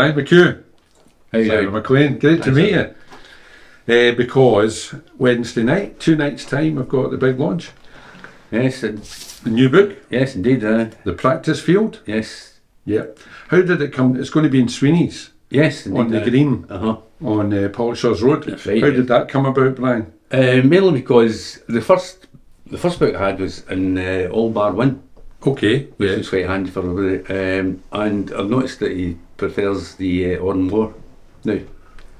Brian McHugh. How you doing? McLean. Great to meet you. Because Wednesday night, 2 nights' time, I've got the big launch. Yes, The new book, yes, indeed. The Practice Field. Yes, Yep. How did it come? It's going to be in Sweeney's yes, indeed. on the green Uh-huh. on Polishers Road. That's right, How yeah. did that come about, Brian? Mainly because the first book I had was in All Bar One, Okay. which Yeah. was quite handy for everybody. And I've noticed that he prefers the On More now,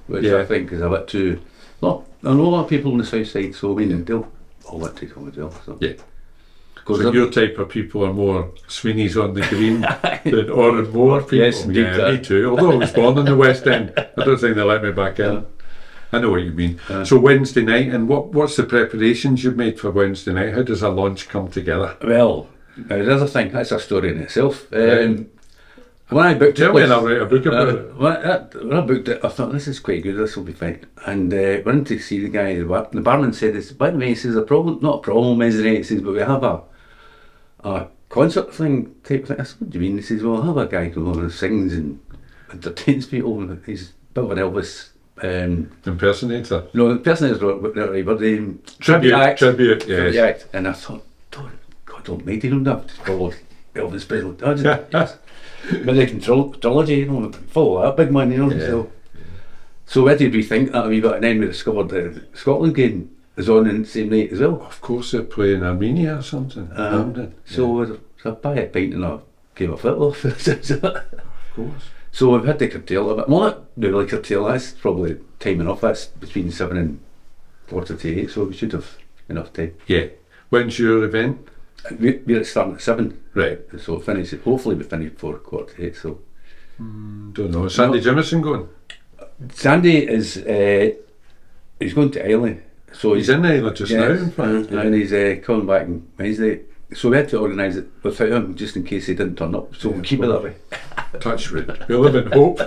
which Yeah. I think is a bit too. Well, I know a lot of people on the south side, so I mean they'll all that take on as well. So. Yeah. Because So your type of people are more Sweeney's on the green than Oran Moor people. Yes, indeed. Yeah, me too. Although I was born in the West End, I don't think they let me back in. Yeah. I know what you mean. So Wednesday night, and what's the preparations you've made for Wednesday night? How does a launch come together? Well, now the other thing, that's a story in itself. Right. When I booked Tell it, me and I'll write a book about it. when I booked it, I thought this is quite good. This will be fine. And went in to see the guy. The barman said, "This, by the way, he says a problem, not a problem, Wednesday night. He says, but we have a concert thing type thing." I said, "What do you mean?" He says, "Well, I have a guy who over and sings and entertains people. And he's a bit of an Elvis." Impersonator. No, the person is right, but the Tribute, act. tribute, yes. Yeah, and I thought, God almighty, don't have to follow Elvis Presley. I just, yes. But the trilogy, you know, follow that big man, you know. Yeah. So where did we think that a wee bit? And then we discovered the Scotland game is on the same night as well. Of course they're playing Armenia or something. Hampden. So I buy a pint and a game of football. Of course. So we've had to curtail a bit. Well, not really curtail, that's probably time enough. That's between 7 and 8, so we should have enough time. Yeah. When's your event? We're starting at 7. Right. So hopefully we finish before 7:45. So Don't know. Is Sandy Jimison going? Sandy is he's going to Ireland. So He's in Ireland just now, in fact. and he's coming back on Wednesday. So we had to organise it without him, just in case he didn't turn up. So we'll keep it that way. Touch wood. We live in hope.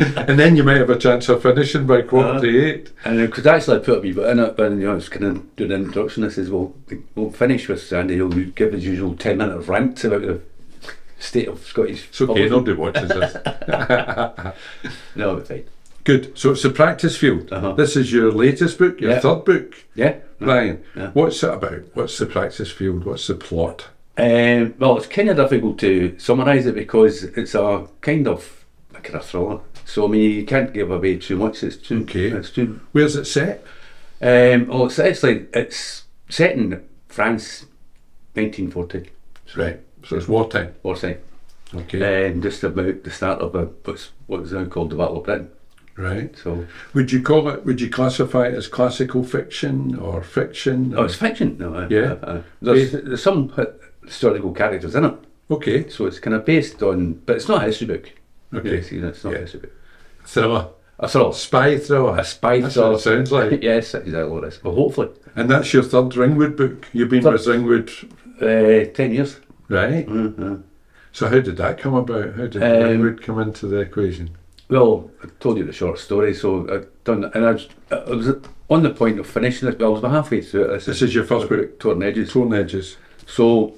And then you might have a chance of finishing by 7:45. And because actually I put a wee bit in it, but I was kind of doing an introduction. I says, "Well, we'll finish with Sandy. He'll give his usual 10-minute rant about the state of Scottish." It's okay, nobody watches this. No, it'll be fine. Good. So it's the Practice Field. This is your latest book, your third book. Yeah. Brian, Yeah. what's it about? What's the Practice Field? What's the plot? Well, it's kind of difficult to summarise it because it's a kind of thriller. So I mean, you can't give away too much. It's too. Okay. It's too. Where's it set? Well, it's set in France, 1940. Right. So it's wartime. Wartime. Okay. And just about the start of what is now called the Battle of Britain. Right. So. Would you classify it as classical fiction or fiction? Oh, it's fiction. No. Yeah. There's some historical characters in it. Okay. So it's kind of based on, but it's not a history book. Okay. It's not a history book. Thriller. A thriller. Spy thriller. A spy That's thriller. what it sounds like. Yes, that's exactly what it is. Well, hopefully. And that's your third Ringwood book. You've been with Ringwood. 10 years. Right. So how did that come about? How did Ringwood come into the equation? Well, I told you the short story, so I've done, and I was on the point of finishing it. Well, I was about halfway through it. This is your first book? Torn Edges. Torn Edges. So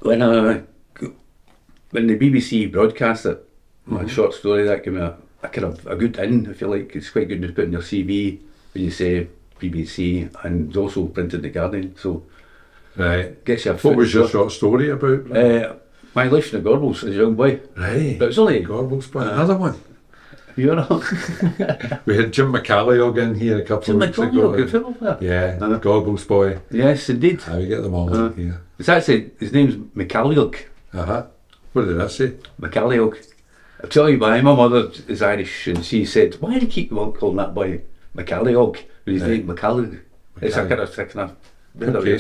when the BBC broadcast it, my short story, that gave me a kind of a good in, if you like. It's quite good to put in your CV when you say BBC, and it's also printed in the Guardian. So right, gets you a what was your short story about? My life in the Gorbals as a young boy. Right. But it's only Gorbals boy. Another one. You know. We had Jim McCalliog in here a couple of weeks ago. Good football player. Yeah, Gorbals boy. Yes, indeed. We get them all in here. It's actually, his name's McCalliog. What did I say? McCalliog. I'll tell you why. My mother is Irish, and she said, "Why do you keep calling that boy McCalliog? With his name McCalliog." It's a kind of Okay. okay.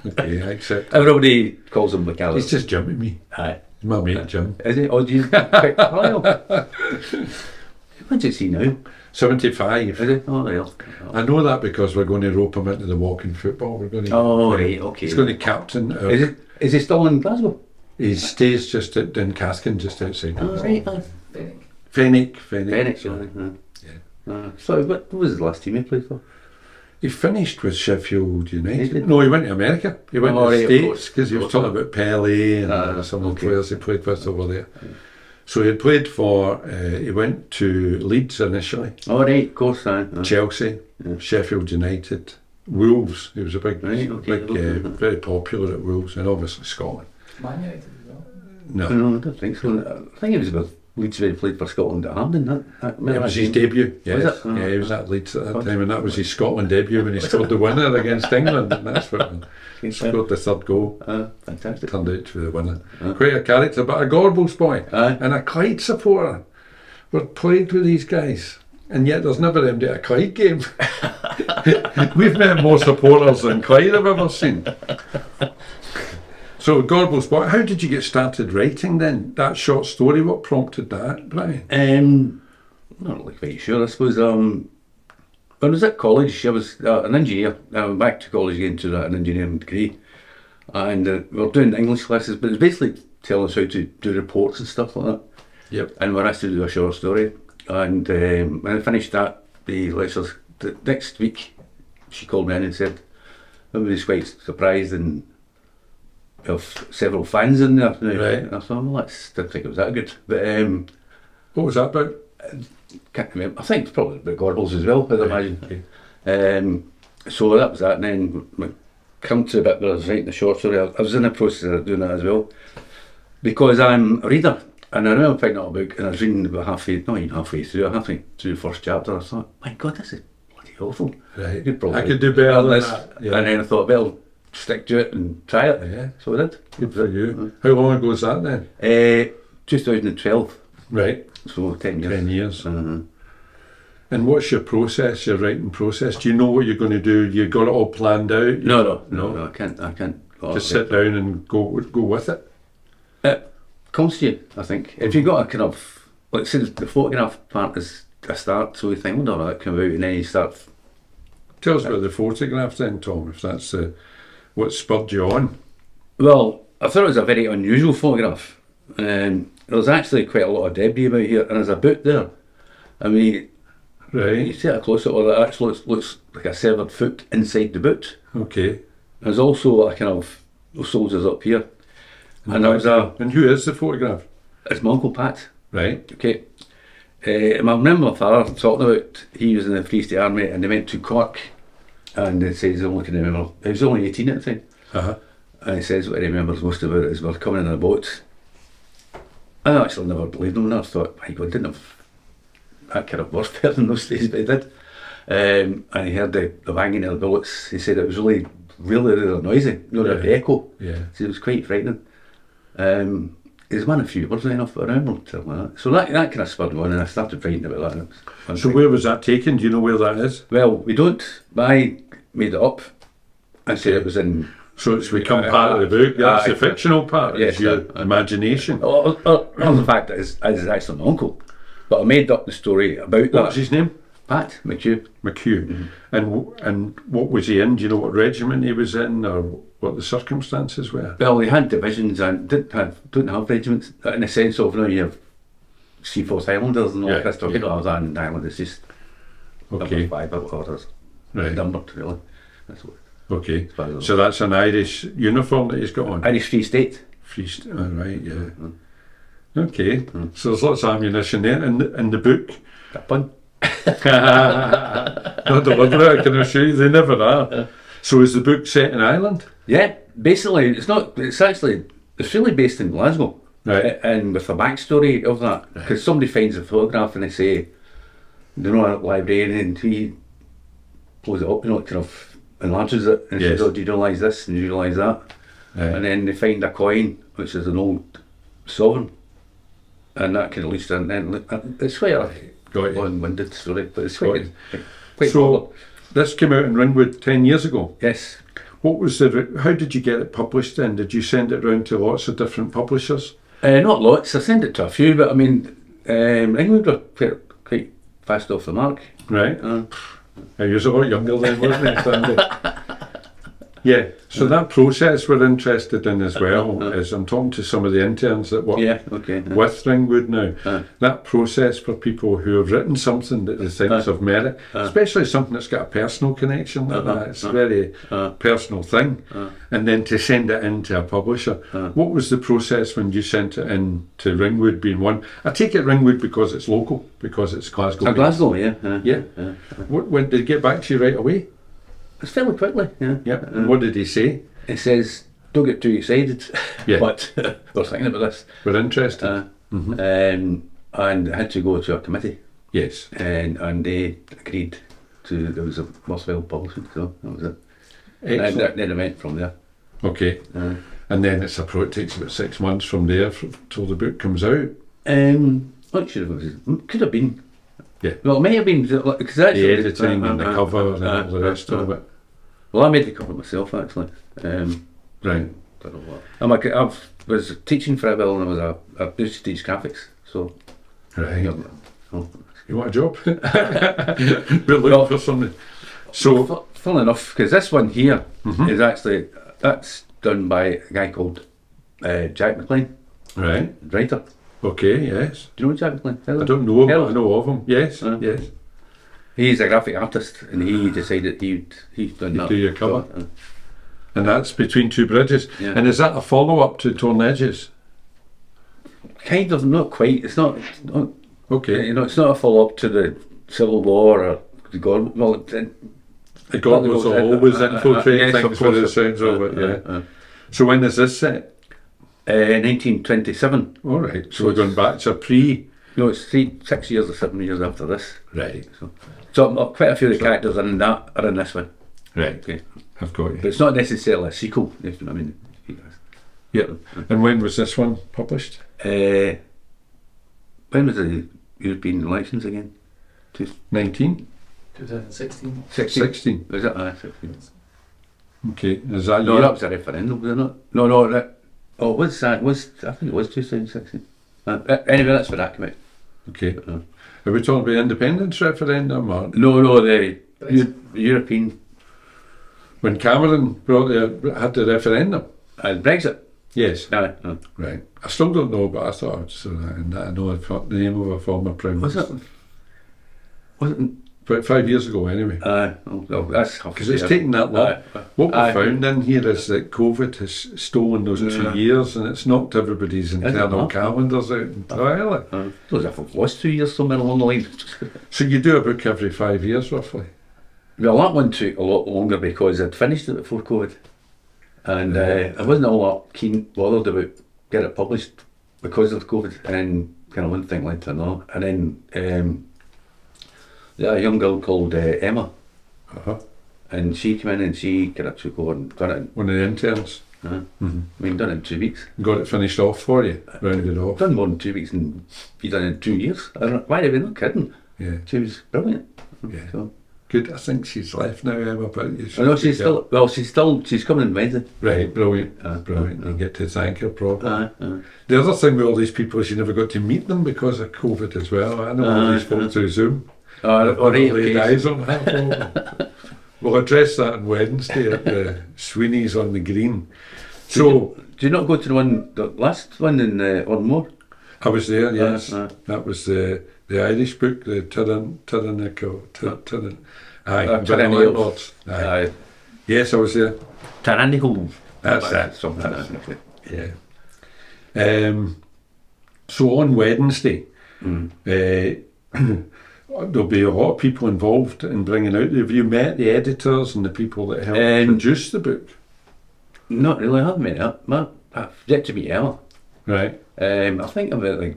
Okay, I accept. Everybody calls him McCalliog. He's just Jim to me. Aye. He's my mate Jim. Is it? Oh, do you McCalliog? What's it see now? 75. Is it? Oh, well. I know that because we're going to rope him into the walking football. We're going to. Oh, right, okay. He's going to captain. Is he still in Glasgow? He stays just at Caskin, just outside. Oh, right. Fenwick. Yeah. So, what was his last team he played for? He finished with Sheffield United. He No, he went to America. He went to the right, States because he was talking about Pele and some of the okay. players he played with over there. So he had played for, he went to Leeds initially, All right, of course, Chelsea, Sheffield United, Wolves. He was a big, Right, okay. very popular at Wolves, and obviously Scotland. Man United as well. No, No, I don't think so. I think it was about Leeds when he played for Scotland at Hampden. it was his debut. Yes. Was it? Yeah, he was at Leeds at that time, and that was his Scotland debut when he scored the winner against England, and that's what he scored the third goal. Fantastic. Turned out to be the winner. Quite a character, but a Gorbals boy and a Clyde supporter. We're played with these guys, and yet there's never empty a Clyde game. We've met more supporters than Clyde I've ever seen. So Gorbals boy, how did you get started writing then? That short story, what prompted that, Brian? I'm not really quite sure. I suppose when I was at college, I was an engineer. I went back to college again to an engineering degree, and we were doing English classes, but it was basically telling us how to do reports and stuff like that. Yep. And we were asked to do a short story, and when I finished that, the lectures the next week, she called me in and said, everybody was quite surprised and of several fans in there now. Right. And I thought, well, didn't think it was that good. But What was that about? can't remember. I think it's probably about Gorbals as well, I'd imagine. Okay. So that was that, and then we come to a bit where I was writing the short story. I was in the process of doing that as well, because I'm a reader, and I remember picking up a book, and I was reading about halfway through the first chapter. I thought, my God, this is bloody awful. Right. I I could do better than this. that. Yeah. And then I thought, well, stick to it and try it. Yeah. So I did. Good for you. How long ago was that then? 2012. Right. So 10 years. 10 years. Uh-huh. And what's your process, your writing process? Do you know what you're going to do? You got it all planned out? No, I can't. Just sit down and go with it? It comes to you, I think. If you've got a kind of, like, say the photograph part is a start, so you think, well, no, that come out, and then you start. Tell us about the photograph then, Tom, if that's what spurred you on. Well, I thought it was a very unusual photograph. There's actually quite a lot of debris about here, and there's a boot there. I mean, you Right. see it close up, well, it actually looks like a severed foot inside the boot. Okay. There's also a kind of soldiers up here. And there was And who is the photograph? it's my Uncle Pat. Right. Okay. I remember my father talking about he was in the Free State Army and they went to Cork, and it says, I can remember, he was only 18 at the time, Uh-huh. and he says what he remembers most about it is we're coming in a boat. I actually never believed him, and I thought, my God, didn't have that kind of warfare in those days, but he did. And he heard the banging of the bullets. He said it was really noisy, the echo. Yeah. So it was quite frightening. He's won a few words enough, but I remember something like that. So that kind of spurred me on, and I started writing about that. And it was fun So thing. where was that taken? Do you know where that is? Well, we don't. I made it up. I said it was in. So it's become part of the book. That's the fictional part. Yes, It's your imagination. The fact that it's actually my uncle, but I made up the story about that. What's his name? Pat McHugh. McHugh. And what was he in? Do you know what regiment he was in, or what the circumstances were? Well, they had divisions and didn't have regiments in the sense of, you have Seaforth Highlanders and all Yeah, that stuff. yeah. You know, I was on Ireland. It's just Okay. number 5 orders. Right. Numbered, really. That's what. Okay. far as I So that's an Irish uniform that he's got on. Irish Free State. All right. Yeah. Okay. So there's lots of ammunition there, and the book. That pun. Not deliberate, I can assure you, they never are. So is the book set in Ireland? Yeah, basically, it's not. It's really based in Glasgow, Right. and with a backstory of that, because somebody finds a photograph and they say, you know, a librarian, and he pulls it up, kind of enlarges it, and Yes. says, "Oh, do you realise this and do you realise that?" Right. And then they find a coin, which is an old sovereign, and that kind of leads to, and then it's quite a Got you. long-winded story, but it's Got quite clever. So this came out in Ringwood 10 years ago. Yes. What was how did you get it published then? Did you send it round to lots of different publishers? Not lots. I sent it to a few, but I mean, England were quite fast off the mark. Right. He was a lot younger then, wasn't he, Sandy? Yeah, so that process we're interested in as well, is I'm talking to some of the interns that work with Ringwood now. That process for people who have written something that they think is of merit, especially something that's got a personal connection like that, it's a very personal thing, and then to send it in to a publisher. What was the process when you sent it in to Ringwood being one? I take it Ringwood because it's local, because it's Glasgow. Glasgow, yeah. When did it get back to you right away? It's fairly quickly, And what did he say? It says, don't get too excited, but we're thinking about this. We're interested. And I had to go to a committee. Yes. And they agreed to, there was a worthwhile publishing, so that was it. Excellent. And then it went from there. Okay. And then it takes about 6 months from there till the book comes out. What should have, could have been. Yeah. Well, it may have been, because the editing and the cover and all the rest of it. Well, I made the cover myself, actually. Right. Don't know what. I was teaching for a while, and I used to teach graphics, so. Right. You want a job? We're looking for something. So, full enough, because this one here is actually, that's done by a guy called Jack McLean. Right. Writer. Okay, yes. Do you know Jack McLean? I don't know him, but I know of him. Yes, yes. He's a graphic artist, and he decided he'd done that. Do your cover. And that's Between Two Bridges. Yeah. And is that a follow-up to Torn Edges? Kind of, not quite. It's not okay. You know, it's not a follow-up to the Civil War or the God. Well, the God was always infiltrating things for the sounds of it, So when is this set? 1927. All right. So we're going back to No, it's 6 years or 7 years after this. Right. So quite a few of the characters in that are in this one. Right. Okay. I've got you. But it's not necessarily a sequel, if you know what I mean. Yeah. And when was this one published? When was the European elections again? 19? 2016. 16. Was it? 16. Okay. Is that No, that was a referendum, was it not? No, oh, it was that? I think it was 2016. Anyway, that's where that came out. Okay. Are we talking about independence referendum or? No, the European. When Cameron had the referendum? Brexit? Yes. No. Right. I still don't know, but I thought I'd say that. And I know the name of a former Prime Minister. Was it? About 5 years ago, anyway. Well, that's because it's taken that long. What we found in here is that COVID has stolen those 2 years, and it's knocked everybody's internal calendars out entirely. Those have lost 2 years somewhere along the line. So you do a book every 5 years, roughly? Well, that one took a lot longer because I'd finished it before COVID, and I wasn't all that bothered about getting it published because of COVID, and kind of one thing led to another, and then. A young girl called Emma, and she came in and she kind of took over and done it. One of the interns. I mean, done it in 2 weeks. Got it finished off for you, rounded off. Done more than 2 weeks, and you done it in 2 years. I don't know why, they're not kidding. Yeah, she was brilliant. Yeah, so. Good. I think she's left now, Emma. But I know she's still. Well, she's coming on Wednesday. Right, brilliant, brilliant. You get to thank her properly. The other thing with all these people is you never got to meet them because of COVID as well. I know all these folks through Zoom. We'll address that on Wednesday at the Sweeney's on the Green. So, do you not go to the last one in Ormore? I was there. Yes, that was the Irish book, the Tyrannical. Yes, I was there. Tyrannical. That's that. Something. Yeah. So on Wednesday. There'll be a lot of people involved in bringing out. Have you met the editors and the people that helped produce the book? Not really. I haven't met her. I've yet to meet Emma. Right. I think about the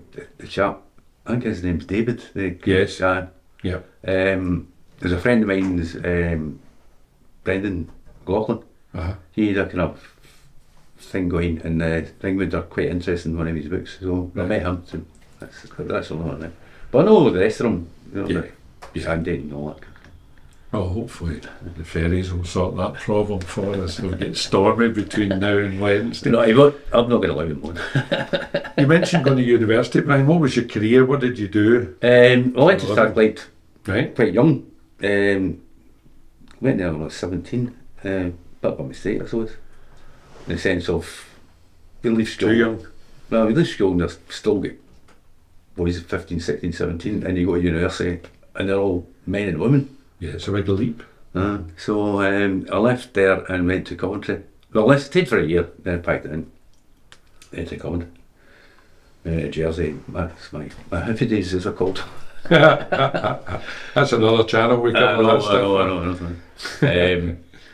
chap. I think his name's David. Yes. Yeah. There's a friend of mine's, Brendan McLean. He had a kind of thing going, and Ringwood are quite interested in one of his books, so I met him. So that's all I know. But I know the rest of them. You know, Sandy and all that. Well, hopefully the ferries will sort that problem for us. It'll get stormy between now and Wednesday. No, I'm not going to allow him on. You mentioned going to university, Brian. What was your career? What did you do? I went to Starlight quite young. Went there when I was 17. bit of a mistake, I suppose. In the sense of, you leave school. Too young. Well, you leave school and they're still get, what is it, 15, 16, 17, and you go to university and they're all men and women. Yeah, it's a big leap. So I left there and went to Coventry. Well, I stayed for a year, then I packed it in to Coventry. Jersey, that's my happy days, as they're called. That's another channel we cover that stuff. I know.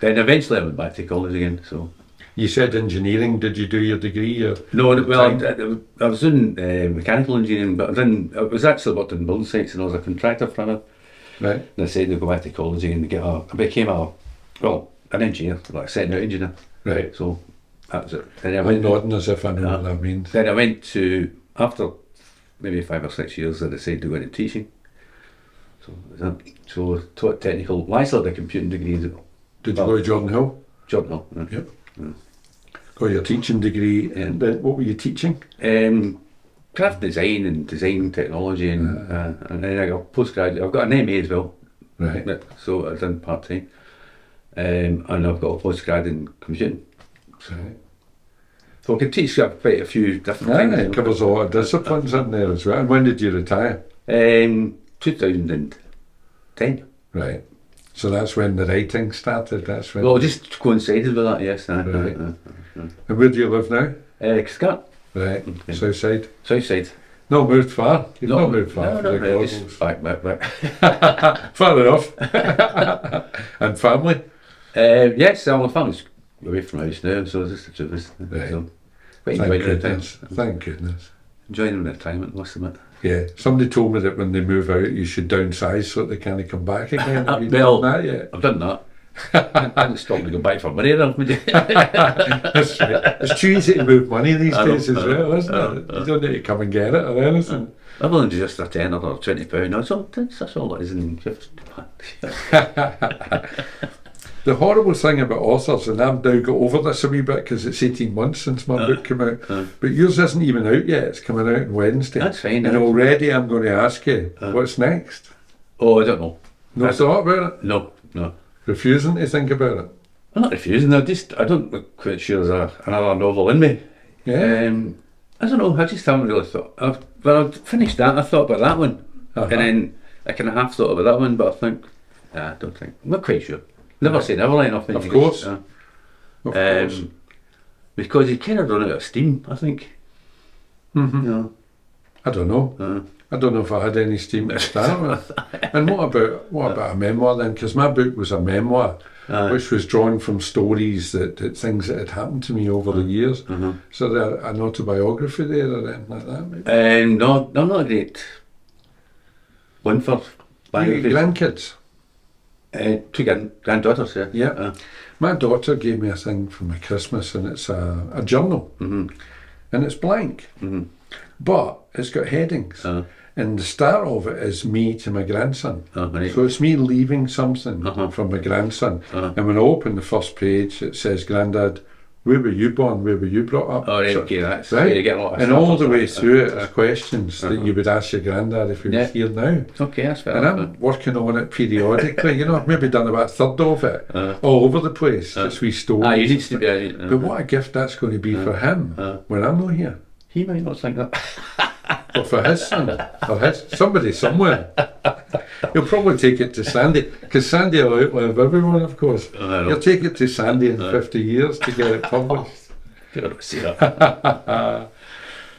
Then eventually I went back to college again. So you said engineering. Did you do your degree? Or no, well, I was doing mechanical engineering, but I was actually worked in building sites and I was a contractor for it. Right. And I said to go back to college again to I became an engineer, like a setting out engineer. Right. So that was it. Then I'm nodding as if I know what that means. Then I went to, after maybe 5 or 6 years, I decided to go into teaching. So taught technical. Well, I still had a computing degree. Did you go to Jordan Hill? Jordan Hill. Yep. Got your teaching degree, and what were you teaching? Craft design and design technology, and then I got postgraduate. I've got an MA as well. Right. So I've done part time, and I've got a postgrad in computing. Right. So I can teach quite a few different things. It covers a lot of disciplines in there as well. And when did you retire? 2010. Right. So that's when the writing started. That's when. Well, just coincided with that. Yes. Right. And where do you live now? Scott. Right. Okay. South side. South side. Not moved far. You've not moved far. No, just back. Far enough. And family? Yes, all the family's away from the house now, so it's just the two of us. Right. So, quite enjoying the time. Thank goodness. Enjoying the retirement, must admit. Yeah, somebody told me that when they move out, you should downsize so that they can't come back again. Have you Well, done that yet? I've done that. I haven't stopped to go back for money either. That's right. It's too easy to move money these days as well, isn't it? You don't need to come and get it or anything. I've only just a tenner or £20. That's all it is in 50. The horrible thing about authors, and I've now got over this a wee bit because it's 18 months since my book came out, but yours isn't even out yet. It's coming out on Wednesday. That's fine. And already I'm going to ask you, what's next? Oh, I don't know. No thought about it? No. Refusing to think about it? I'm not refusing. I don't quite sure there's another novel in me. Yeah. I don't know. I just haven't really thought. When I finished that, I thought about that one, and then I kind of half thought about that one, but I think, I don't think. I'm not quite sure. Never say never, like nothing. Of course. Of course. Because you kind of run out of steam, I think. Mm-hmm. You know. I don't know. I don't know if I had any steam to start with. And what about a memoir then? Because my book was a memoir, which was drawn from stories that things that had happened to me over the years. So there an autobiography there or anything like that? Maybe? No, I'm not a great one for biographies. Grandkids? Two granddaughters, yeah. Yeah. My daughter gave me a thing for my Christmas, and it's a journal, and it's blank, but it's got headings. And the start of it is me to my grandson. Right. So it's me leaving something from my grandson. And when I open the first page, it says, "Grandad, where were you born? Where were you brought up?" Oh, right, so, okay, that's right. You get a lot of and all the way through it are questions that you would ask your granddad if he was here now. Okay, that's fair. And I'm working on it periodically. I've maybe done about a third of it, all over the place, just wee stories. You need to be. But what a gift that's going to be for him when I'm not here. He might not think that. Or for his son, or somebody somewhere. He'll probably take it to Sandy, because Sandy will outlive everyone, of course. He'll take it to Sandy in 50 years to get it published. I don't see that.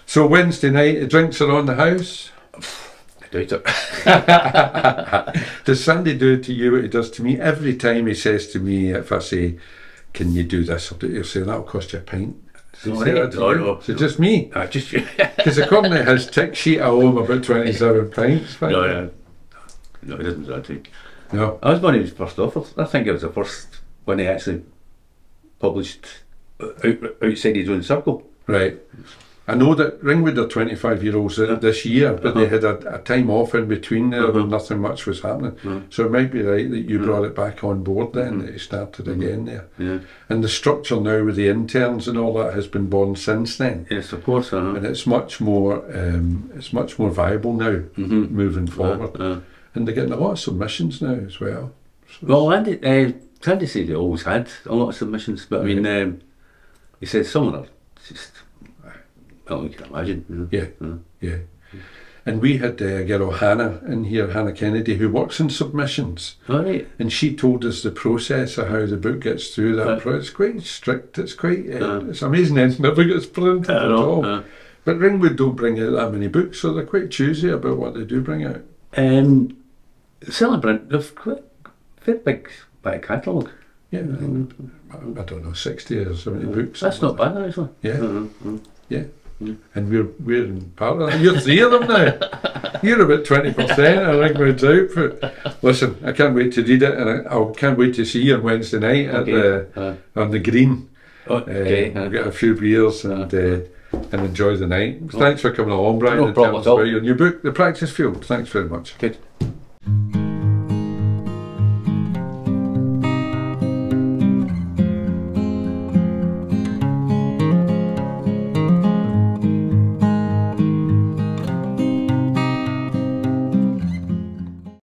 So Wednesday night, the drinks are on the house? I doubt it. Does Sandy do it to you what he does to me? Every time he says to me, if I say, "Can you do this?" he'll say, "That'll cost you a pint." No. So just me? Just you. Because according to his tick sheet, I owe him about 27 pints. No, he doesn't do that to you. No. I was one of his first authors. I think it was the first one he actually published outside his own circle. Right. I know that Ringwood are 25-year-olds this year, but they had a time off in between there when nothing much was happening. So it might be right that you brought it back on board then, that it started again there. Yeah. And the structure now with the interns and all that has been born since then. Yes, of course. And it's much more viable now, moving forward. And they're getting a lot of submissions now as well. So well, Andy, tried to say they always had a lot of submissions, but I mean, he said some of them just, well, you can imagine. You know? Yeah. And we had a girl, Hannah, in here, Hannah Kennedy, who works in submissions. All right. And she told us the process of how the book gets through that process. It's quite strict. It's quite, it's amazing it never gets printed at all. But Ringwood don't bring out that many books, so they're quite choosy about what they do bring out. Celebrant, they've quite a big back catalogue. Yeah, I don't know, 60 or 70 books. That's not bad, actually. Yeah. And we're in part of that. You're 3 of them now. You're about 20% of Ringwood's output. Listen, I can't wait to read it, and I can't wait to see you on Wednesday night at on the green. Okay. We'll get a few beers and enjoy the night. Thanks for coming along, Brian. No problem at all. Your new book, The Practice Field. Thanks very much. Good.